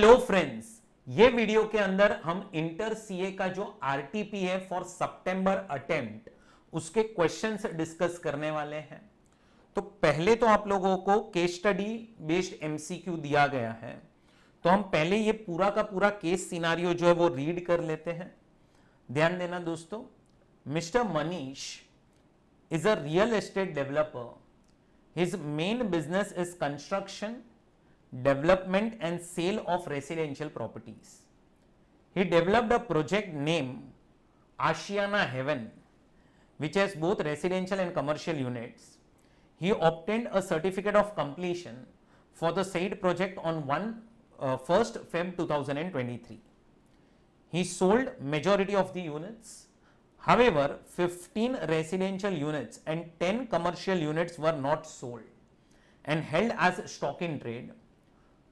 Hello friends, ये video के अंदर हम इंटर सीए का जो आरटीपी है फॉर सितंबर अटेम्प्ट उसके क्वेश्चंस डिस्कस करने वाले हैं। तो पहले तो आप लोगों को केस स्टडी बेस्ड एमसीक्यू दिया गया है, तो हम पहले ये पूरा का पूरा केस सिनारियो जो है वो रीड कर लेते हैं। ध्यान देना दोस्तों, mister Manish is a real estate developer. His main business is construction, development and sale of residential properties. He developed a project named Ashiana Heaven, which has both residential and commercial units. He obtained a certificate of completion for the said project on 1st Feb 2023. He sold majority of the units. However, 15 residential units and 10 commercial units were not sold and held as stock in trade.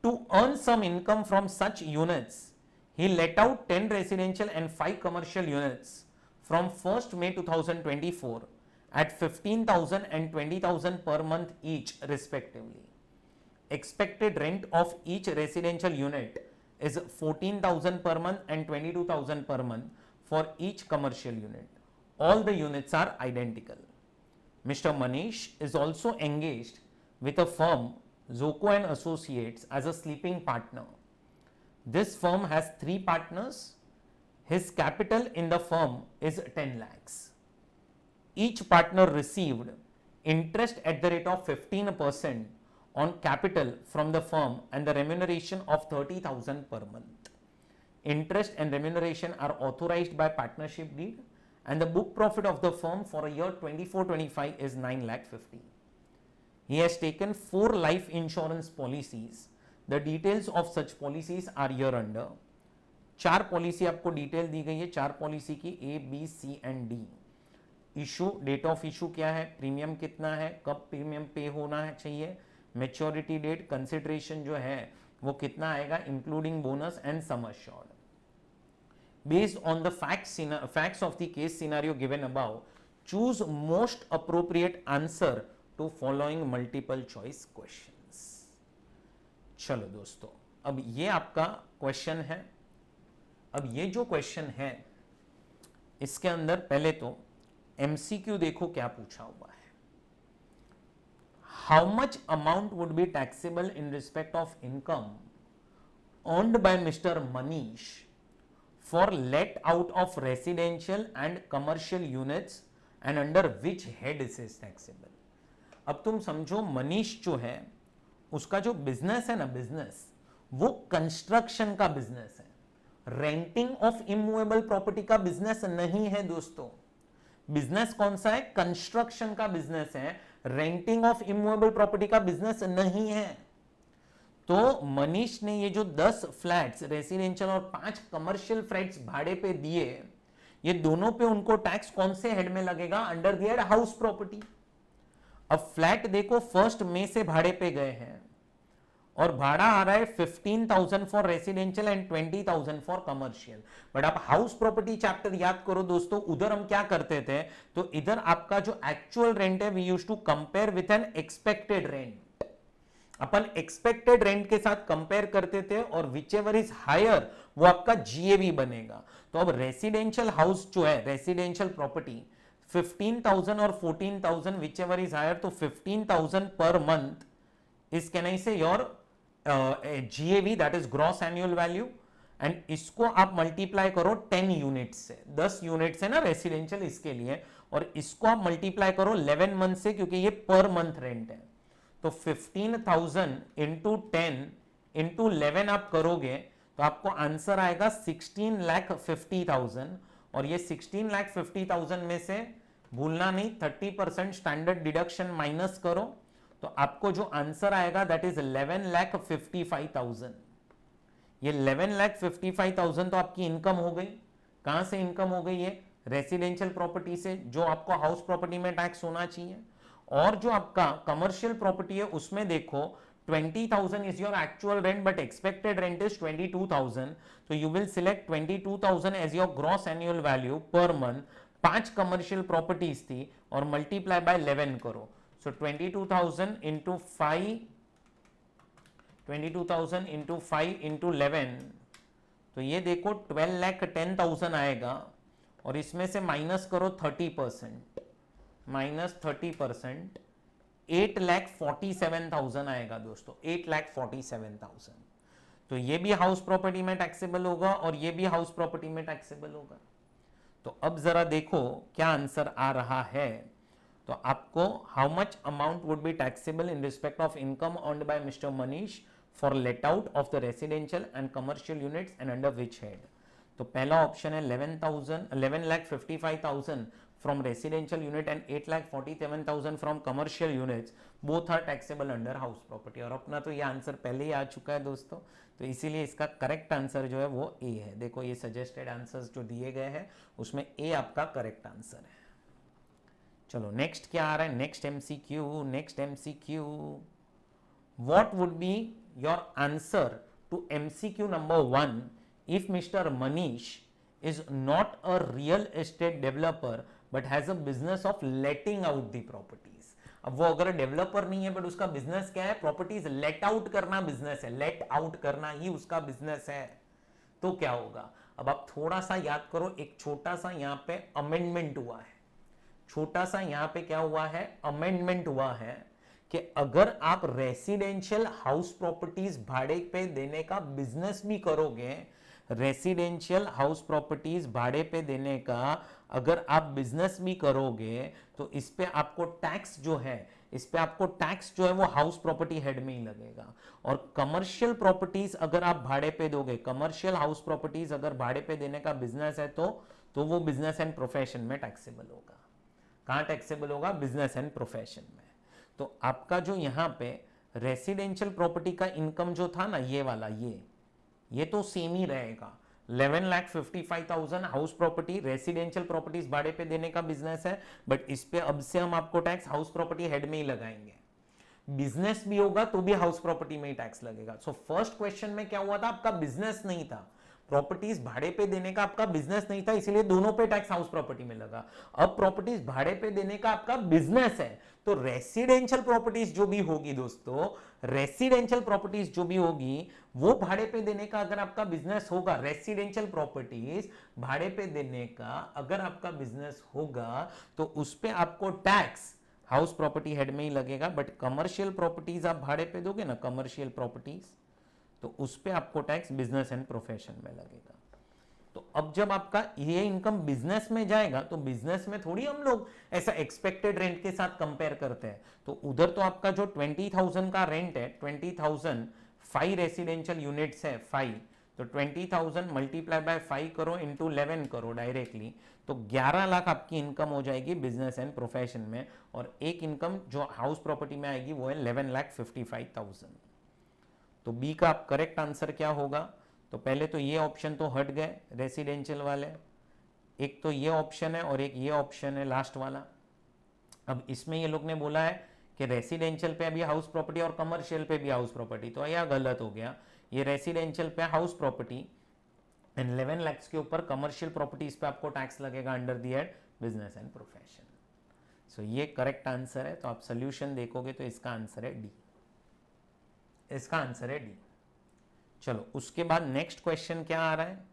To earn some income from such units, he let out 10 residential and 5 commercial units from 1st May 2024 at 15,000 and 20,000 per month each respectively. Expected rent of each residential unit is 14,000 per month and 22,000 per month for each commercial unit. All the units are identical. Mr. Manish is also engaged with a firm, Zoko and Associates, as a sleeping partner. This firm has 3 partners. His capital in the firm is 10 lakhs. Each partner received interest at the rate of 15% on capital from the firm and the remuneration of 30,000 per month. Interest and remuneration are authorized by partnership deed and the book profit of the firm for a year 24-25 is 9,50,000. He has taken 4 life insurance policies. The details of such policies are here under. 4 policy आपको detail दी गई है, 4 policy की A B C and D. Issue, date of issue क्या है, premium कितना है, कब प्रीमियम पे होना है चाहिए, मेच्योरिटी डेट, कंसिडरेशन जो है वो कितना आएगा including bonus and sum assured. Based on the facts of the case scenario given above, choose most appropriate answer to following multiple choice questions. चलो दोस्तों, अब ये आपका क्वेश्चन है. अब ये जो क्वेश्चन है इसके अंदर पहले तो एमसीक्यू देखो क्या पूछा हुआ है. How much amount would be taxable in respect of income earned by Mr. Manish for let out of residential and commercial units and under which head is taxable. अब तुम समझो मनीष जो है उसका जो बिजनेस है ना, बिजनेस वो कंस्ट्रक्शन का बिजनेस है, रेंटिंग ऑफ इमूवेबल प्रॉपर्टी का बिजनेस नहीं है दोस्तों. बिजनेस कौन सा है? कंस्ट्रक्शन का बिजनेस है, रेंटिंग ऑफ इमूवेबल प्रॉपर्टी का बिजनेस नहीं है. तो मनीष ने ये जो 10 फ्लैट्स रेसिडेंशियल और 5 कमर्शियल फ्लैट्स भाड़े पे दिए, ये दोनों पे उनको टैक्स कौन से हेड में लगेगा? Under the head house property. अब फ्लैट देखो 1 मई से भाड़े पे गए हैं और भाड़ा आ रहा है 15,000 for residential and 20,000 for commercial. But आप हाउस प्रॉपर्टी चैप्टर याद करो दोस्तों, उधर हम क्या करते थे, तो इधर आपका जो एक्चुअल रेंट है we used to compare with an expected rent. अपन एक्सपेक्टेड रेंट के साथ कंपेयर करते थे और विचएवर इज हायर वो आपका जीएवी बनेगा. तो अब रेसिडेंशियल हाउस जो है, रेसिडेंशियल प्रॉपर्टी 15,000 और 14,000 विचएवर इज हायर, तो 15,000 per month is can I से your GAV, that is gross annual value. And इसको आप मल्टीप्लाई करो 10 यूनिट से, 10 यूनिट है ना रेसिडेंशियल इसके लिए, और इसको आप मल्टीप्लाई करो 11 मंथ से क्योंकि ये पर मंथ रेंट है. तो 15,000 इंटू 10 इंटू 11 आप करोगे तो आपको आंसर आएगा 16,50,000. और ये 16,50,000 में से भूलना नहीं 30% स्टैंडर्ड डिडक्शन माइनस करो तो आपको जो आंसर आएगा दैट इज 11,55,000. ये 11,55,000 तो आपकी इनकम हो गई. कहां से इनकम हो गई है? रेसिडेंशियल प्रॉपर्टी से, जो आपको हाउस प्रॉपर्टी में टैक्स होना चाहिए. और जो आपका कमर्शियल प्रॉपर्टी है उसमें देखो 20,000 is your actual rent but expected rent is 22,000. So you will select 22,000 as your gross annual value per month. 5 commercial properties थी और मल्टीप्लाई बाय 11 करो. So 22,000 into 5 22,000 इंटू 5 इंटू 11, तो ये देखो 12,10,000 आएगा, और इसमें से माइनस करो 30%, -30%, 8,47,000 आएगा दोस्तों, 8,47,000। तो ये भी हाउस प्रॉपर्टी में टैक्सेबल होगा और ये भी हाउस प्रॉपर्टी में टैक्सेबल होगा। तो अब जरा देखो क्या आंसर आ रहा है। तो आपको how much amount would be taxable in respect of income earned by mister Manish for let out of the residential and commercial units and under which head. तो पहला ऑप्शन है 11,55,000 from residential unit and 8,47,000 from commercial units, both are taxable under house property। और अपना तो ये answer पहले ही आ चुका है दोस्तों, तो इसीलिए इसका करेक्ट आंसर जो है वो ए है। देखो ये सजेस्टेड आंसर्स जो दिए गए हैं उसमें ए आपका करेक्ट आंसर है। चलो नेक्स्ट क्या आ रहा है, next MCQ, what would be your answer to MCQ number 1 if Mr. Manish is not a real estate developer but has a business of letting out the properties। अब वो अगर developer नहीं है बट उसका बिजनेस क्या है, properties let out करना business है, लेट आउट करना ही उसका बिजनेस है, तो क्या होगा। अब आप थोड़ा सा याद करो, एक छोटा सा यहाँ पे अमेंडमेंट हुआ है, छोटा सा यहाँ पे क्या हुआ है, अमेंडमेंट हुआ है कि अगर आप रेसिडेंशियल हाउस प्रॉपर्टीज भाड़े पे देने का बिजनेस भी करोगे, रेसिडेंशियल हाउस प्रॉपर्टीज भाड़े पे देने का अगर आप बिजनेस भी करोगे, तो इस पे आपको टैक्स जो है, वो हाउस प्रॉपर्टी हेड में ही लगेगा। और कमर्शियल प्रॉपर्टीज अगर आप भाड़े पे दोगे, कमर्शियल हाउस प्रॉपर्टीज अगर भाड़े पे देने का बिजनेस है तो वो बिजनेस एंड प्रोफेशन में टैक्सेबल होगा। कहां टैक्सेबल होगा, बिजनेस एंड प्रोफेशन में। तो आपका जो यहां पे रेसिडेंशियल प्रॉपर्टी का इनकम जो था ना, ये वाला, ये तो सेम ही रहेगा। 11,55,000 हाउस प्रॉपर्टी, रेसिडेंशियल प्रॉपर्टीज भाड़े पे देने का बिजनेस है, बट इस पे अब से हम आपको टैक्स हाउस प्रॉपर्टी हेड में ही लगाएंगे। बिजनेस भी होगा तो भी हाउस प्रॉपर्टी में ही टैक्स लगेगा। सो फर्स्ट क्वेश्चन में क्या हुआ था, आपका बिजनेस नहीं था, प्रॉपर्टीज भाड़े पे देने का आपका बिजनेस नहीं था, इसलिए दोनों पे टैक्स हाउस प्रॉपर्टी में लगा। अब प्रॉपर्टीज भाड़े पे देने का आपका बिजनेस है, तो रेसिडेंशियल प्रॉपर्टीज जो भी होगी दोस्तों, रेसिडेंशियल प्रॉपर्टीज जो भी होगी वो भाड़े पे देने का अगर आपका बिजनेस होगा, रेसिडेंशियल प्रॉपर्टीज भाड़े पे देने का अगर आपका बिजनेस होगा तो उस पे आपको टैक्स हाउस प्रॉपर्टी हेड में ही लगेगा। बट कमर्शियल प्रॉपर्टीज आप भाड़े पे दोगे ना, कमर्शियल प्रॉपर्टीज, तो उस पे आपको टैक्स बिजनेस एंड प्रोफेशन में लगेगा। तो अब जब आपका ये इनकम बिजनेस में जाएगा तो बिजनेस में थोड़ी हम लोग ऐसा एक्सपेक्टेड रेंट के साथ कंपेयर करते हैं, तो उधर तो आपका जो 20,000 का रेंट है, 20,000 5 रेसिडेंशियल यूनिट्स है 5, तो 20,000 मल्टीप्लाई बाय 5 करो इंटू 11 करो डायरेक्टली, तो 11 लाख आपकी इनकम हो जाएगी बिजनेस एंड प्रोफेशन में। और एक इनकम जो हाउस प्रॉपर्टी में आएगी वो है 11,55,000। तो बी का करेक्ट आंसर क्या होगा, तो पहले तो ये ऑप्शन तो हट गए रेसिडेंशियल वाले, एक तो ये ऑप्शन है और एक ये ऑप्शन है लास्ट वाला। अब इसमें ये लोग ने बोला है कि रेसिडेंशियल पे अभी हाउस प्रॉपर्टी और कमर्शियल पे भी हाउस प्रॉपर्टी, तो यह गलत हो गया। ये रेसिडेंशियल पे हाउस प्रॉपर्टी एंड 11 लाख के ऊपर कमर्शियल प्रॉपर्टीज पे आपको टैक्स लगेगा under the head business and profession. So ये करेक्ट आंसर है। तो आप सोल्यूशन देखोगे तो इसका आंसर है डी, इसका आंसर है डी। चलो उसके बाद नेक्स्ट क्वेश्चन क्या आ रहा है,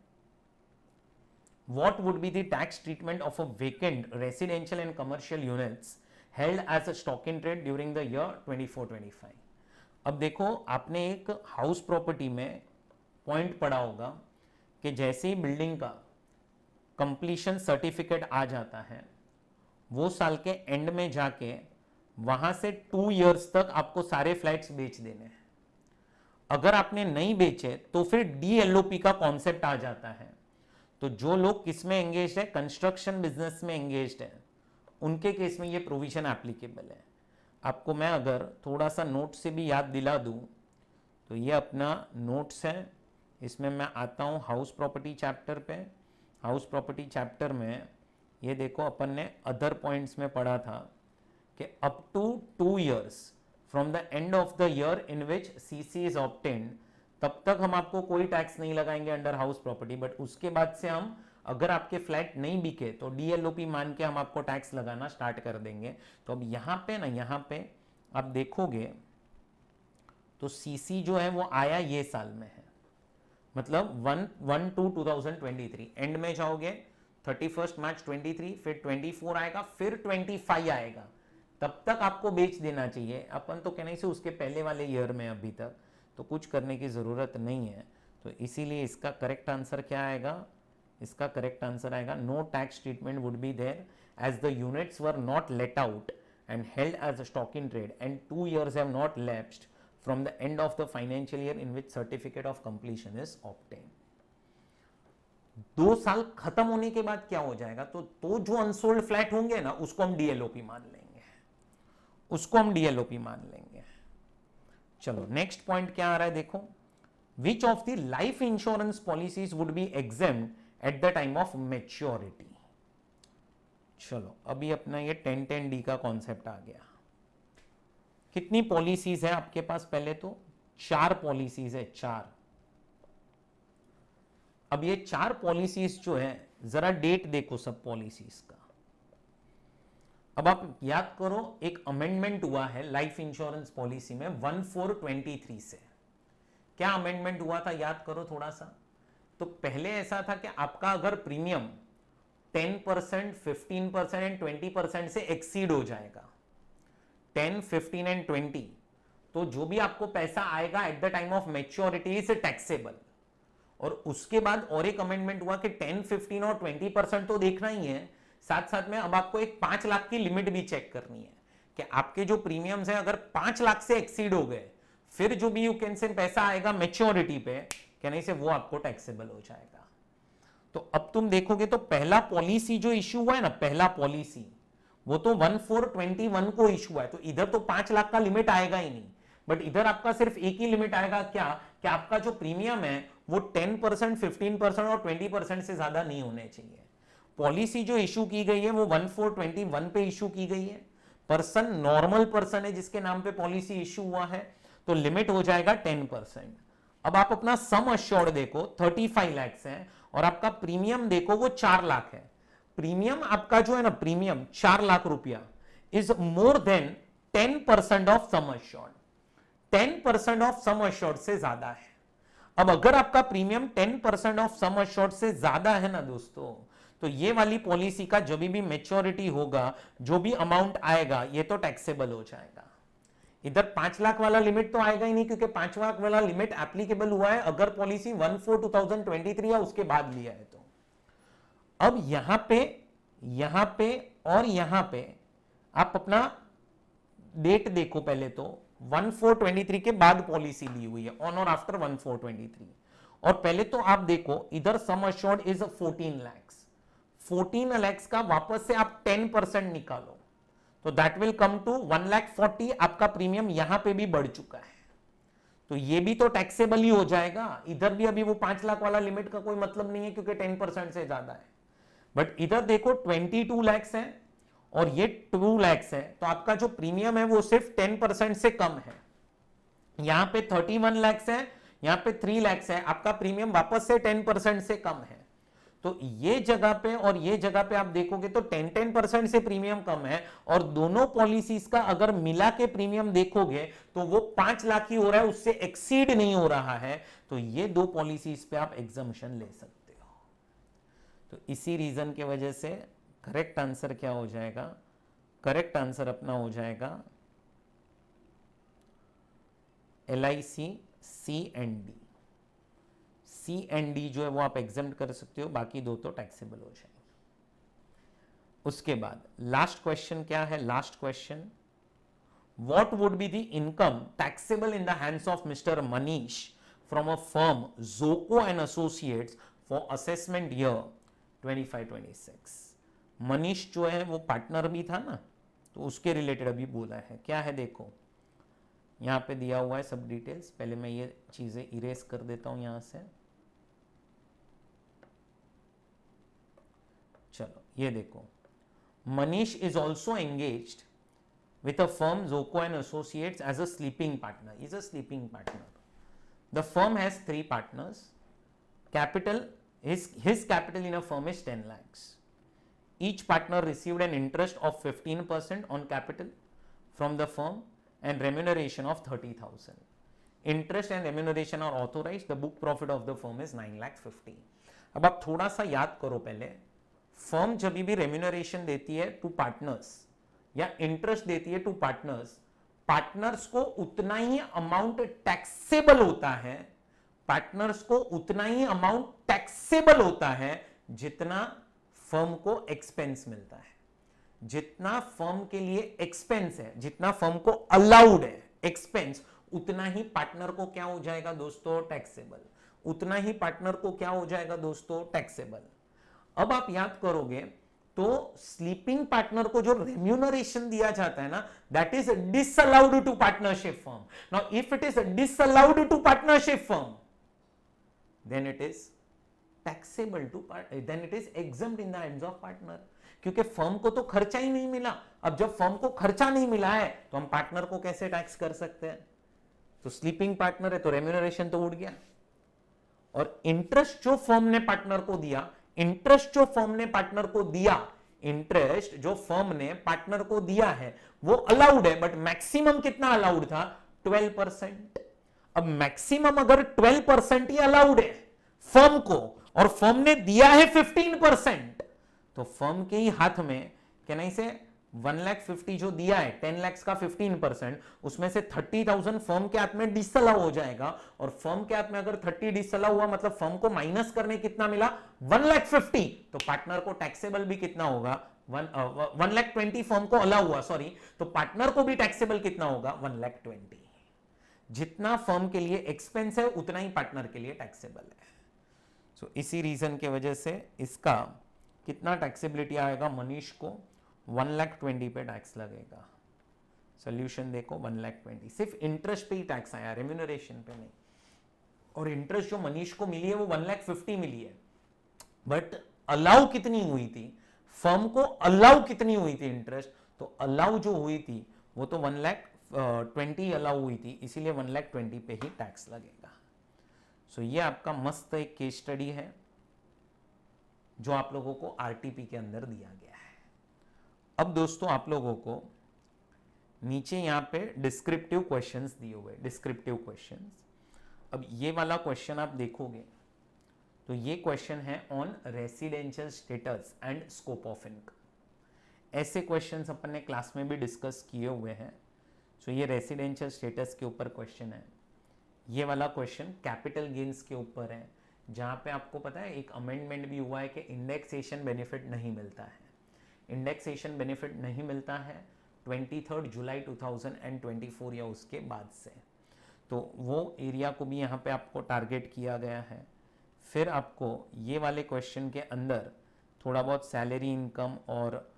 what would be the tax treatment of a vacant residential and commercial units held as a stock in trade during the year 24-25। अब देखो आपने एक हाउस प्रॉपर्टी में पॉइंट पढ़ा होगा कि जैसे ही बिल्डिंग का कंप्लीशन सर्टिफिकेट आ जाता है, वो साल के एंड में जाके वहां से 2 इयर्स तक आपको सारे फ्लैट्स बेच देने हैं। अगर आपने नहीं बेचे तो फिर डीएलओपी का कॉन्सेप्ट आ जाता है। तो जो लोग किस में एंगेज है, कंस्ट्रक्शन बिजनेस में एंगेज है, उनके केस में ये प्रोविजन एप्लीकेबल है। आपको मैं अगर थोड़ा सा नोट से भी याद दिला दूं तो ये अपना नोट्स है, इसमें मैं आता हूं हाउस प्रॉपर्टी चैप्टर पे। हाउस प्रॉपर्टी चैप्टर में ये देखो अपन ने अदर पॉइंट्स में पढ़ा था कि up to 2 years from the end of the year in which CC is obtained, तब तक हम आपको कोई टैक्स नहीं लगाएंगे अंडर हाउस प्रॉपर्टी। बट उसके बाद से हम अगर आपके फ्लैट नहीं बिके तो डीएलओपी मान के हम आपको टैक्स लगाना स्टार्ट कर देंगे। तो अब यहाँ पे ना, यहाँ पे आप देखोगे तो सीसी जो है वो आया ये साल में है, मतलब 1/1/2023 एंड में जाओगे 31 मार्च 23, फिर 24 आएगा, फिर 25 आएगा, तब तक आपको बेच देना चाहिए। अपन तो कहने से उसके पहले वाले ईयर में अभी तक तो कुछ करने की ज़रूरत नहीं है। तो इसीलिए इसका करेक्ट आंसर क्या आएगा? इसका करेक्ट आंसर आएगा no tax treatment would be there as the units were not let out and held as stock in trade and 2 years have not lapsed from the end of the financial year in which certificate of completion is obtain. 2 साल खत्म होने के बाद क्या हो जाएगा? तो जो अनसोल्ड फ्लैट होंगे ना, उसको हम डीएलओपी मान लेंगे, उसको हम डीएलओपी मान लेंगे। चलो नेक्स्ट पॉइंट क्या आ रहा है देखो, which of the life insurance policies would be exempt at the time of maturity. चलो अभी अपना ये 1010D का कॉन्सेप्ट आ गया। कितनी पॉलिसीज है आपके पास? पहले तो 4 पॉलिसीज है, 4। अब ये 4 पॉलिसीज जो है, जरा डेट देखो सब पॉलिसीज का। अब आप याद करो, एक अमेंडमेंट हुआ है लाइफ इंश्योरेंस पॉलिसी में 1423 से। क्या अमेंडमेंट हुआ था याद करो थोड़ा सा। तो पहले ऐसा था कि आपका अगर प्रीमियम 10%, 15% एंड 20% से एक्सीड हो जाएगा, 10, 15 एंड 20, तो जो भी आपको पैसा आएगा at the time of maturity is taxable. और उसके बाद और एक अमेंडमेंट हुआ कि 10, 15 और 20% तो देखना ही है, साथ साथ में अब आपको एक 5 लाख की लिमिट भी चेक करनी है कि आपके जो प्रीमियम्स हैं अगर 5 लाख से एक्सीड हो गए, फिर जो भी यू कैन से पैसा आएगा मैच्योरिटी पे, कहने से वो आपको टैक्सेबल हो जाएगा। तो अब तुम देखोगे तो पहला पॉलिसी जो इश्यू हुआ है ना, पहला पॉलिसी वो तो 1421 को इश्यू हुआ है, तो इधर तो 5 लाख का लिमिट आएगा ही नहीं, बट इधर आपका सिर्फ एक ही लिमिट आएगा, क्या कि आपका जो प्रीमियम है वो 10%, 15% और 20% से ज्यादा नहीं होने चाहिए। पॉलिसी जो इशू की गई है वो 1421 पे इशू की गई है, पर्सन नॉर्मल पर्सन है जिसके नाम पे पॉलिसी इशू हुआ है, तो लिमिट हो जाएगा 10%। अब आप अपना सम अश्योर्ड देखो 35 लाख है और आपका प्रीमियम देखो वो 4 लाख है। प्रीमियम आपका जो है ना, प्रीमियम 4 लाख रुपया is more than 10% of sum assured, 10% of sum assured से ज्यादा है। अब अगर आपका प्रीमियम 10% ऑफ सम अश्योर्ड से ज्यादा है ना दोस्तों, तो ये वाली पॉलिसी का जब भी मैच्योरिटी होगा, जो भी अमाउंट आएगा ये तो टैक्सेबल हो जाएगा। इधर 5 लाख वाला लिमिट तो आएगा ही नहीं, क्योंकि 5 लाख वाला लिमिट एप्लीकेबल हुआ है अगर पॉलिसी 1/4/2023 या उसके बाद लिया है तो। अब यहां पे और यहां पे आप अपना डेट देखो, पहले तो 1/4/23 के बाद पॉलिसी ली हुई है, ऑन और आफ्टर 1/4/23। और पहले तो आप देखो इधर sum assured is 14 lakh, 14 lakh का वापस से आप 10% निकालो तो दैट विल कम टू 1,40,000। आपका प्रीमियम यहां पे भी बढ़ चुका है, तो ये भी तो टैक्सेबल ही हो जाएगा। इधर भी अभी वो 5 लाख वाला लिमिट का कोई मतलब नहीं है क्योंकि 10% से ज्यादा है। बट इधर देखो 22 लाख है और ये 2 लाख है, तो आपका जो प्रीमियम है वो सिर्फ 10% से कम है। यहां पे 31 लाख है, यहां पे 3 लाख है, आपका प्रीमियम वापस से 10% से कम है। तो ये जगह पे और ये जगह पे आप देखोगे तो 10% से प्रीमियम कम है, और दोनों पॉलिसीज का अगर मिला के प्रीमियम देखोगे तो वो 5 लाख ही हो रहा है, उससे एक्सीड नहीं हो रहा है। तो ये 2 पॉलिसीज पे आप एग्जम्पशन ले सकते हो। तो इसी रीजन के वजह से करेक्ट आंसर क्या हो जाएगा? करेक्ट आंसर अपना हो जाएगा LIC C&D। C&D जो है वो आप एग्जेम्प्ट कर सकते हो, बाकी 2 तो टैक्सेबल हो जाएंगे। उसके बाद लास्ट क्वेश्चन क्या है? Last question, what would be the income taxable in the hands of mister Manish from a firm Joko and associates for assessment year 25-26। Manish जो है वो पार्टनर भी था ना, तो उसके रिलेटेड अभी बोला है। क्या है देखो, यहां पे दिया हुआ है सब डिटेल्स। पहले मैं ये चीजें इरेज कर देता हूं यहां से। चलो ये देखो, Manish is also engaged with a firm Zoco and Associates as a sleeping partner. He is a sleeping partner. The firm has 3 partners. Capital, his capital in a firm is 10 lakhs. Each partner received an interest of 15% on capital from the firm and remuneration of 30,000. Interest and remuneration are authorise, the book profit of the firm is 9,50,000। अब आप थोड़ा सा याद करो, पहले firm जब भी remuneration देती है टू पार्टनर्स या इंटरेस्ट देती है टू पार्टनर्स, पार्टनर्स को उतना ही अमाउंट टैक्सेबल होता है, पार्टनर्स को उतना ही अमाउंट टैक्सेबल होता है जितना फर्म को एक्सपेंस मिलता है। जितना फर्म के लिए एक्सपेंस है, जितना फर्म को अलाउड है एक्सपेंस, उतना ही पार्टनर को क्या हो जाएगा दोस्तों, टैक्सेबल। उतना ही पार्टनर को क्या हो जाएगा दोस्तों, टैक्सेबल। अब आप याद करोगे तो स्लीपिंग पार्टनर को जो रेम्यूनरेशन दिया जाता है ना, that is disallowed to partnership firm. Now if it is disallowed to partnership firm, then it is taxable to then it is exempt in the hands of partner, क्योंकि firm को तो खर्चा ही नहीं मिला। अब जब फर्म को खर्चा नहीं मिला है तो हम पार्टनर को कैसे टैक्स कर सकते हैं? तो स्लीपिंग पार्टनर है तो रेम्यूनरेशन तो उड़ गया। और इंटरेस्ट जो फर्म ने पार्टनर को दिया, इंटरेस्ट जो फर्म ने पार्टनर को दिया, इंटरेस्ट जो फर्म ने पार्टनर को दिया है वो अलाउड है, बट मैक्सिमम कितना अलाउड था, 12%। अब मैक्सिमम अगर 12% ही अलाउड है फर्म को और फर्म ने दिया है 15%, तो फर्म के ही हाथ में क्या नहीं से 1,50,000 जो दिया है, 10 लाख का 15%, उसमें से 30,000 फर्म के हाथ में डिसअलाउ हो जाएगा। और फर्म के हाथ में अगर 30 डिसअलाउ हुआ मतलब फर्म को माइनस करने कितना मिला, 1,50,000, तो पार्टनर को टैक्सेबल भी कितना होगा, 1,20,000 फर्म को अलाउ हुआ, सॉरी, तो पार्टनर को भी टैक्सेबल कितना होगा, 1,20,000। जितना फर्म के लिए एक्सपेंस है उतना ही पार्टनर के लिए टैक्सेबल है। सो इसी रीजन के वजह से इसका कितना टैक्सेबिलिटी आएगा, मनीष को 1,20,000 पे टैक्स लगेगा। सोल्यूशन देखो 1,20,000, सिर्फ इंटरेस्ट पे ही टैक्स आया, रेम्यूनरेशन पे नहीं। और इंटरेस्ट जो मनीष को मिली है वो 1,50,000 मिली है, बट अलाउ कितनी हुई थी, फर्म को अलाउ कितनी हुई थी इंटरेस्ट, तो अलाउ जो हुई थी वो तो 1,20,000 अलाउ हुई थी, इसीलिए 1,20,000 पे ही टैक्स लगेगा। सो ये आपका मस्त एक केस स्टडी है जो आप लोगों को आरटीपी के अंदर दिया गया है। अब दोस्तों आप लोगों को नीचे यहां पे डिस्क्रिप्टिव क्वेश्चंस दिए हुए, डिस्क्रिप्टिव क्वेश्चंस। अब ये वाला क्वेश्चन आप देखोगे तो ये क्वेश्चन है on residential status and scope of income. ऐसे क्वेश्चंस अपन ने क्लास में भी डिस्कस किए हुए हैं। सो ये रेसिडेंशियल स्टेटस के ऊपर क्वेश्चन है। ये वाला क्वेश्चन कैपिटल गेन्स के ऊपर है, जहां पे आपको पता है एक अमेंडमेंट भी हुआ है कि इंडेक्सेशन बेनिफिट नहीं मिलता है। इंडेक्सेशन बेनिफिट नहीं मिलता है 23 जुलाई 2024 या उसके बाद से, तो वो एरिया को भी यहाँ पे आपको टारगेट किया गया है। फिर आपको ये वाले क्वेश्चन के अंदर थोड़ा बहुत सैलरी इनकम और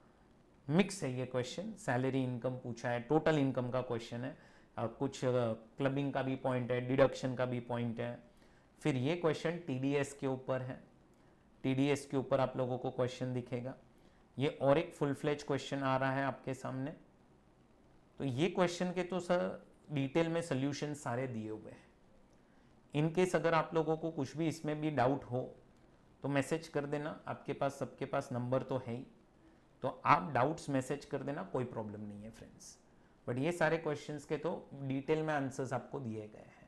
मिक्स है ये क्वेश्चन, सैलरी इनकम पूछा है, टोटल इनकम का क्वेश्चन है, कुछ क्लबिंग का भी पॉइंट है, डिडक्शन का भी पॉइंट है। फिर ये क्वेश्चन टीडीएस के ऊपर है, टीडीएस के ऊपर आप लोगों को क्वेश्चन दिखेगा। ये और एक फुल फ्लेज क्वेश्चन आ रहा है आपके सामने। तो ये क्वेश्चन के तो सर डिटेल में सोल्यूशन सारे दिए हुए हैं। इनकेस अगर आप लोगों को कुछ भी इसमें भी डाउट हो तो मैसेज कर देना, आपके पास सबके पास नंबर तो है ही, तो आप डाउट्स मैसेज कर देना, कोई प्रॉब्लम नहीं है फ्रेंड्स। बट ये सारे क्वेश्चंस के तो डिटेल में आंसर्स आपको दिए गए हैं,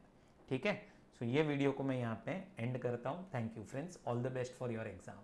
ठीक है। सो ये वीडियो को मैं यहाँ पे एंड करता हूँ। Thank you friends, all the best for your exam.